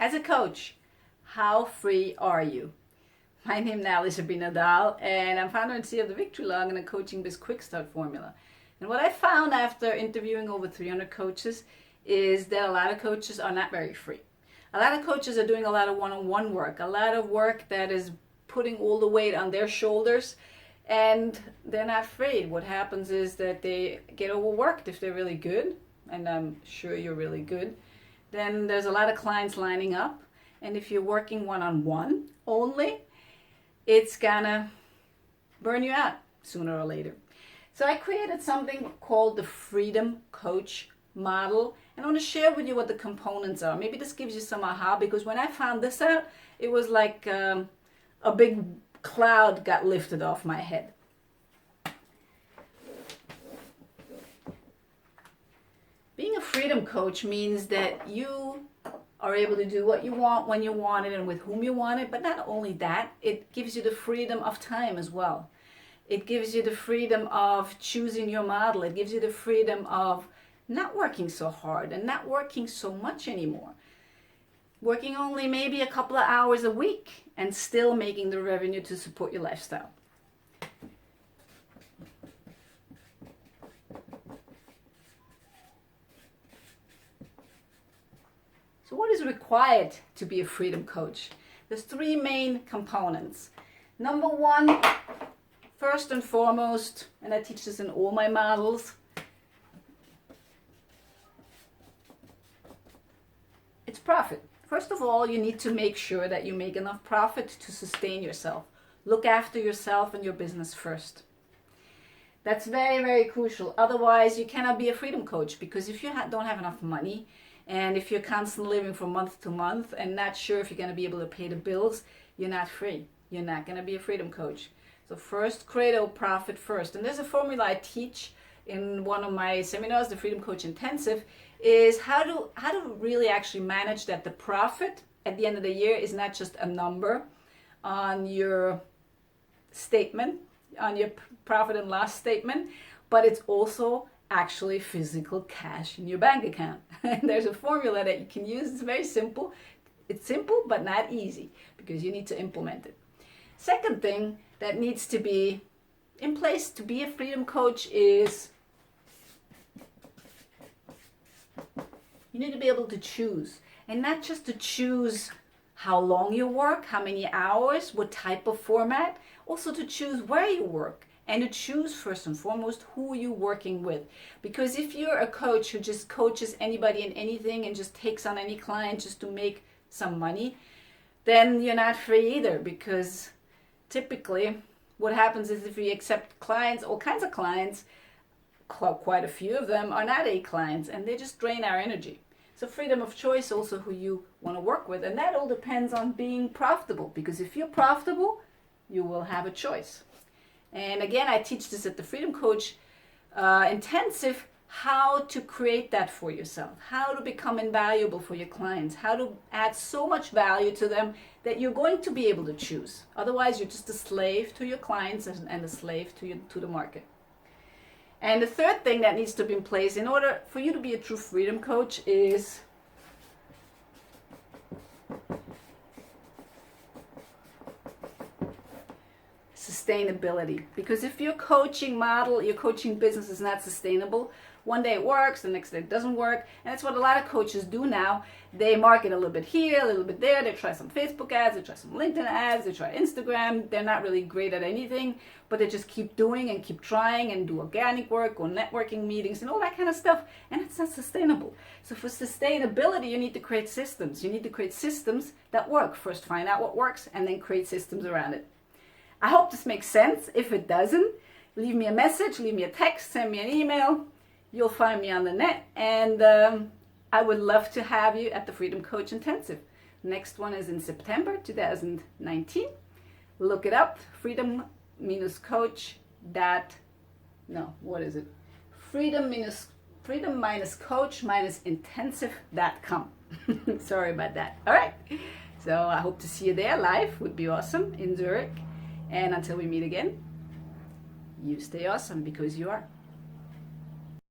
As a coach, how free are you? My name now is Sabine Dahl, and I'm founder and CEO of the Victory Log and a Coaching Biz Quick Start formula. And what I found after interviewing over 300 coaches is that a lot of coaches are not very free. A lot of coaches are doing a lot of one-on-one work, a lot of work that is putting all the weight on their shoulders, and they're not free. What happens is that they get overworked if they're really good, and I'm sure you're really good. Then there's a lot of clients lining up, and if you're working one-on-one only, it's gonna burn you out sooner or later. So I created something called the Freedom Coach model, and I want to share with you what the components are. Maybe this gives you some aha, because when I found this out, it was like a big cloud got lifted off my head. Being a freedom coach means that you are able to do what you want, when you want it, and with whom you want it. But not only that, it gives you the freedom of time as well. It gives you the freedom of choosing your model. It gives you the freedom of not working so hard and not working so much anymore. Working only maybe a couple of hours a week and still making the revenue to support your lifestyle. So what is required to be a freedom coach? There's three main components. Number one, first and foremost, and I teach this in all my models, it's profit. First of all, you need to make sure that you make enough profit to sustain yourself. Look after yourself and your business first. That's very, very crucial. Otherwise, you cannot be a freedom coach, because if you don't have enough money, and if you're constantly living from month to month and not sure if you're going to be able to pay the bills, you're not free. You're not going to be a freedom coach. So first, credo, profit first. And there's a formula I teach in one of my seminars, the Freedom Coach Intensive, is how to really actually manage that the profit at the end of the year is not just a number on your statement, on your profit and loss statement, but it's also actually physical cash in your bank account. And there's a formula that you can use. It's very simple. It's simple but not easy, because you need to implement it. Second thing that needs to be in place to be a freedom coach is you need to be able to choose, and not just to choose how long you work, how many hours, what type of format, also to choose where you work, and to choose first and foremost who you're working with. Because if you're a coach who just coaches anybody and anything and just takes on any client just to make some money, then you're not free either, because typically what happens is if you accept clients, all kinds of clients, quite a few of them are not A clients, and they just drain our energy. So freedom of choice also who you want to work with, and that all depends on being profitable, because if you're profitable, you will have a choice. And again, I teach this at the Freedom Coach Intensive, how to create that for yourself, how to become invaluable for your clients, how to add so much value to them that you're going to be able to choose. Otherwise, you're just a slave to your clients and a slave to the market. And the third thing that needs to be in place in order for you to be a true freedom coach is sustainability. Because if your coaching model, your coaching business is not sustainable, one day it works, the next day it doesn't work. And that's what a lot of coaches do now. They market a little bit here, a little bit there. They try some Facebook ads, they try some LinkedIn ads, they try Instagram. They're not really great at anything, but they just keep doing and keep trying and do organic work or networking meetings and all that kind of stuff. And it's not sustainable. So for sustainability, you need to create systems. You need to create systems that work. First, find out what works and then create systems around it. I hope this makes sense. If it doesn't, leave me a message, leave me a text, send me an email. You'll find me on the net, and I would love to have you at the Freedom Coach Intensive. Next one is in September 2019. Look it up, freedom-coach. freedom-coach-intensive.com. Sorry about that. All right. So I hope to see you there live. Would be awesome in Zurich. And until we meet again, you stay awesome, because you are.